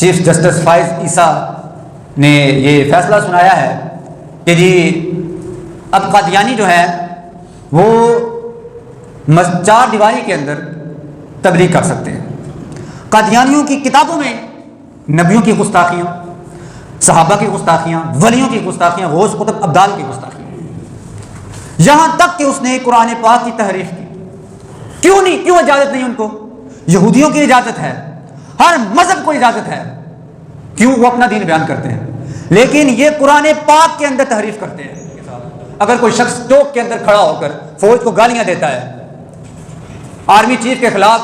Chief justice فائز عیسیٰ نے یہ فیصلہ سنایا ہے کہ جی اب قادیانی جو ہے وہ چار دیواری کے اندر تبلیغ کر سکتے ہیں۔ قادیانیوں کی کتابوں میں نبیوں کی گستاخیاں، صحابہ کی گستاخیاں، ولیوں کی گستاخیاں، غوث قطب ابدال کی گستاخیاں، یہاں تک کہ اس نے قرآن پاک کی تحریف کی۔ کیوں اجازت نہیں ان کو؟ یہودیوں کی اجازت ہے، ہر مذہب کو اجازت ہے، کیوں وہ اپنا دین بیان کرتے ہیں، لیکن یہ قرآن پاک کے اندر تحریف کرتے ہیں۔ اگر کوئی شخص چوک کے اندر کھڑا ہو کر فوج کو گالیاں دیتا ہے، آرمی چیف کے خلاف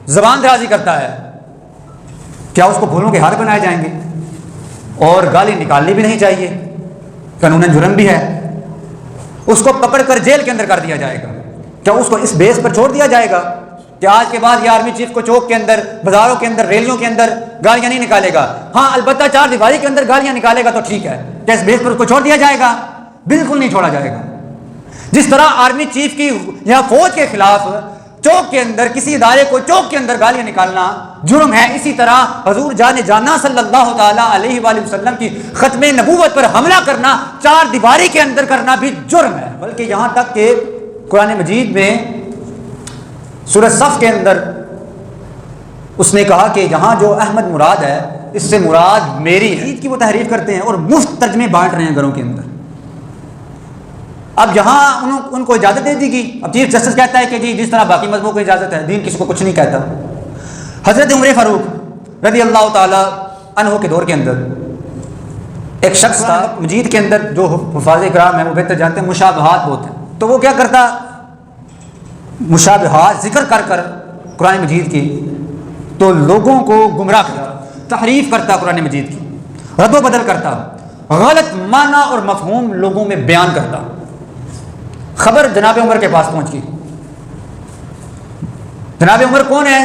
زبان درازی کرتا ہے، کیا اس کو پھولوں کے ہار بنائے جائیں گے؟ اور گالی نکالنی بھی نہیں چاہیے، قانوناً جرم بھی ہے، اس کو پکڑ کر جیل کے اندر کر دیا جائے گا؟ کیا اس کو اس بیس پر چھوڑ دیا جائے گا کہ آج کے بعد یہ آرمی چیف کو چوک کے اندر، بازاروں کے اندر، ریلیوں کے اندر گالیاں نہیں نکالے گا؟ ہاں البتہ چار دیواری کے اندر گالیاں نکالے گا تو ٹھیک ہے، کیا اس بیس پر اس کو چھوڑ دیا جائے گا؟ بالکل نہیں چھوڑا جائے گا۔ جس طرح آرمی چیف کی یا فوج کے خلاف چوک کے اندر، کسی ادارے کو چوک کے اندر گالیاں نکالنا جرم ہے، اسی طرح حضور جانا صلی اللہ تعالی علیہ وآلہ وسلم کی ختم نبوت پر حملہ کرنا، چار دیواری کے اندر کرنا بھی جرم ہے۔ بلکہ یہاں تک کہ قرآن مجید میں سورہ صف کے اندر اس نے کہا کہ یہاں جو احمد مراد ہے اس سے مراد میری ہے، عید کی وہ تحریف کرتے ہیں اور مفت ترجمے بانٹ رہے ہیں گھروں کے اندر۔ اب یہاں ان کو اجازت دے دی گئی۔ اب چیف جسٹس کہتا ہے کہ جی جس طرح باقی مذہبوں کو اجازت ہے، دین کسی کو کچھ نہیں کہتا۔ حضرت عمر فاروق رضی اللہ تعالی عنہ کے دور کے اندر ایک شخص تھا، مجید کے اندر جو حفاظ کرام ہیں وہ بہتر جانتے ہیں، مشابہات بہت ہیں، تو وہ کیا کرتا، مشابہات ذکر کر کر قرآن مجید کی تو لوگوں کو گمراہ کرتا، تحریف کرتا، قرآن مجید کی رد و بدل کرتا، غلط معنی اور مفہوم لوگوں میں بیان کرتا۔ خبر جناب عمر کے پاس پہنچ گئی۔ جناب عمر کون ہے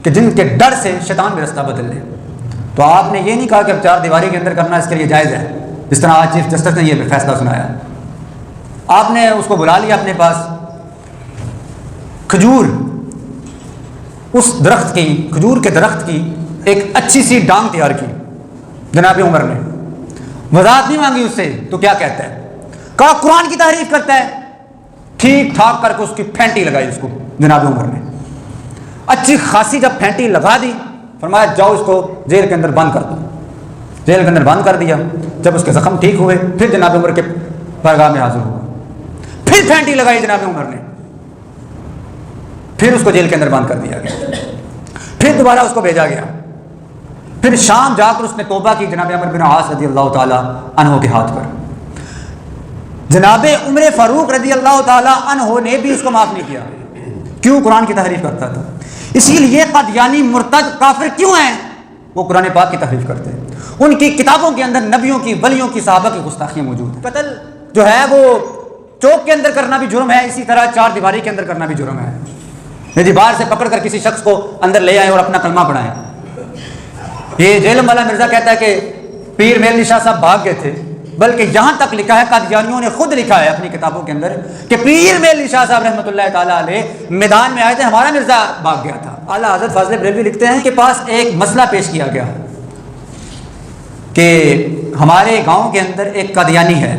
کہ جن کے ڈر سے شیطان بھی رستہ بدل لے۔ تو آپ نے یہ نہیں کہا کہ اب چار دیواری کے اندر کرنا اس کے لیے جائز ہے، جس طرح آج چیف جسٹس نے یہ فیصلہ سنایا۔ آپ نے اس کو بلا لیا اپنے پاس، کھجور، اس درخت کی، کھجور کے درخت کی ایک اچھی سی ڈانگ تیار کی جناب عمر نے، وضاحت نہیں مانگی اس سے، تو کیا کہتا ہے، کہا قرآن کی تحریف کرتا ہے، ٹھیک ٹھاک کر کے اس کی پھینٹی لگائی اس کو جناب عمر نے، اچھی خاصی جب پھینٹی لگا دی، فرمایا جاؤ اس کو جیل کے اندر بند کر دو۔ جیل کے اندر بند کر دیا۔ جب اس کے زخم ٹھیک ہوئے پھر جناب عمر کے بارگاہ میں حاضر ہوا، پھر پھینٹی لگائی جناب عمر نے، پھر اس کو جیل کے اندر بند کر دیا گیا، پھر دوبارہ اس کو بھیجا گیا، پھر شام جا کر اس نے توبہ کی جناب عمر بن عاص رضی اللہ تعالی عنہ کے ہاتھ پر۔ جناب عمر فاروق رضی اللہ تعالی عنہ نے بھی اس کو معاف نہیں کیا۔ کیوں؟ قرآن کی تحریف کرتا تھا۔ اسی لیے قادیانی مرتد کافر کیوں ہیں؟ وہ قرآن پاک کی تحریف کرتے ہیں، ان کی کتابوں کے اندر نبیوں کی، ولیوں کی، صحابہ کی گستاخیاں موجود ہیں۔ قتل جو ہے وہ چوک کے اندر کرنا بھی جرم ہے، اسی طرح چار دیواری کے اندر کرنا بھی جرم ہے۔ جی باہر سے پکڑ کر کسی شخص کو اندر لے آئیں اور اپنا کلمہ پڑھائیں۔ یہ جیلم والا مرزا کہتا ہے کہ پیر میل علی شاہ صاحب بھاگ گئے تھے، بلکہ یہاں تک لکھا ہے، قادیانیوں نے خود لکھا ہے اپنی کتابوں کے اندر کہ پیر میل علی شاہ صاحب رحمۃ اللہ تعالیٰ علیہ میدان میں آئے تھے، ہمارا مرزا بھاگ گیا تھا۔ اعلیٰ حضرت فاضل بریلوی لکھتے ہیں کہ پاس ایک مسئلہ پیش کیا گیا کہ ہمارے گاؤں کے اندر ایک قادیانی ہے،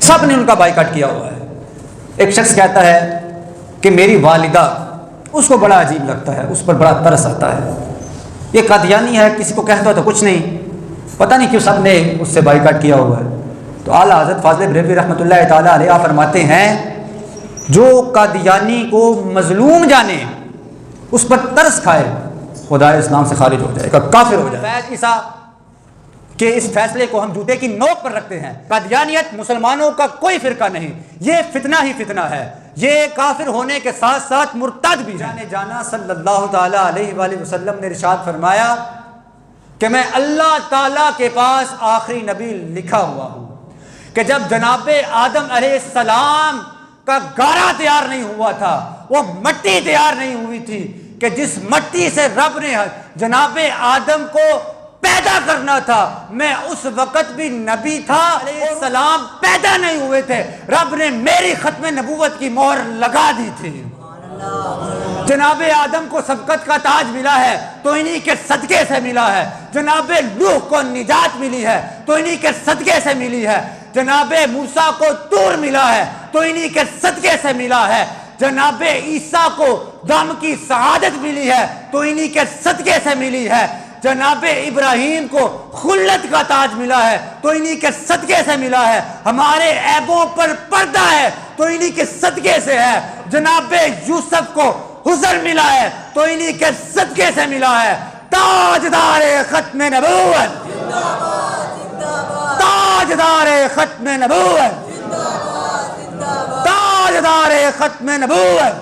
سب نے ان کا بائیکاٹ کیا ہوا ہے۔ ایک شخص کہتا ہے کہ میری والدہ، اس کو بڑا عجیب لگتا ہے، اس پر بڑا ترس آتا ہے، یہ قادیانی ہے، کسی کو کہتا تو کچھ نہیں، پتہ نہیں کیوں سب نے اس سے بائیکاٹ کیا ہوا ہے۔ تو اعلیٰ حضرت فاضل بریلوی رحمۃ اللہ تعالیٰ علیہ فرماتے ہیں جو قادیانی کو مظلوم جانے، اس پر ترس کھائے، خدا اسلام سے خارج ہو جائے گا، کافر ہو جائے گا۔ فیض عیسیٰ کہ اس فیصلے کو ہم جوتے کی نوک پر رکھتے ہیں۔ قادیانیت مسلمانوں کا کوئی فرقہ نہیں، یہ فتنہ ہی فتنہ ہے، یہ کافر ہونے کے ساتھ ساتھ مرتد بھی ہے۔ جانا صلی اللہ تعالی علیہ وآلہ وسلم نے ارشاد فرمایا کہ میں اللہ تعالیٰ کے پاس آخری نبی لکھا ہوا ہوں کہ جب جناب آدم علیہ السلام کا گارا تیار نہیں ہوا تھا، وہ مٹی تیار نہیں ہوئی تھی کہ جس مٹی سے رب نے جناب آدم کو پیدا کرنا تھا، میں اس وقت بھی نبی تھا، علیہ السلام پیدا نہیں ہوئے تھے، رب نے میری ختم نبوت کی مہر لگا دی تھی۔ جناب آدم کو سبقت کا تاج ملا ہے تو انہی کے صدقے سے ملا ہے. جناب نوح کو نجات ملی ہے تو انہی کے صدقے سے ملی ہے. جناب موسیٰ کو طور ملا ہے تو انہی کے صدقے سے ملا ہے. جناب عیسیٰ کو دم کی سعادت ملی ہے تو انہی کے صدقے سے ملی ہے. جناب ابراہیم کو خلت کا تاج ملا ہے تو انہی کے صدقے سے ملا ہے. ہمارے عیبوں پر پردہ ہے تو انہی کے صدقے سے ہے. جناب یوسف کو حسن ملا ہے تو انہی کے صدقے سے ملا ہے. تاجدار ختم نبوت، تاجدار ختم نبوت، تاجدار ختم نبوت.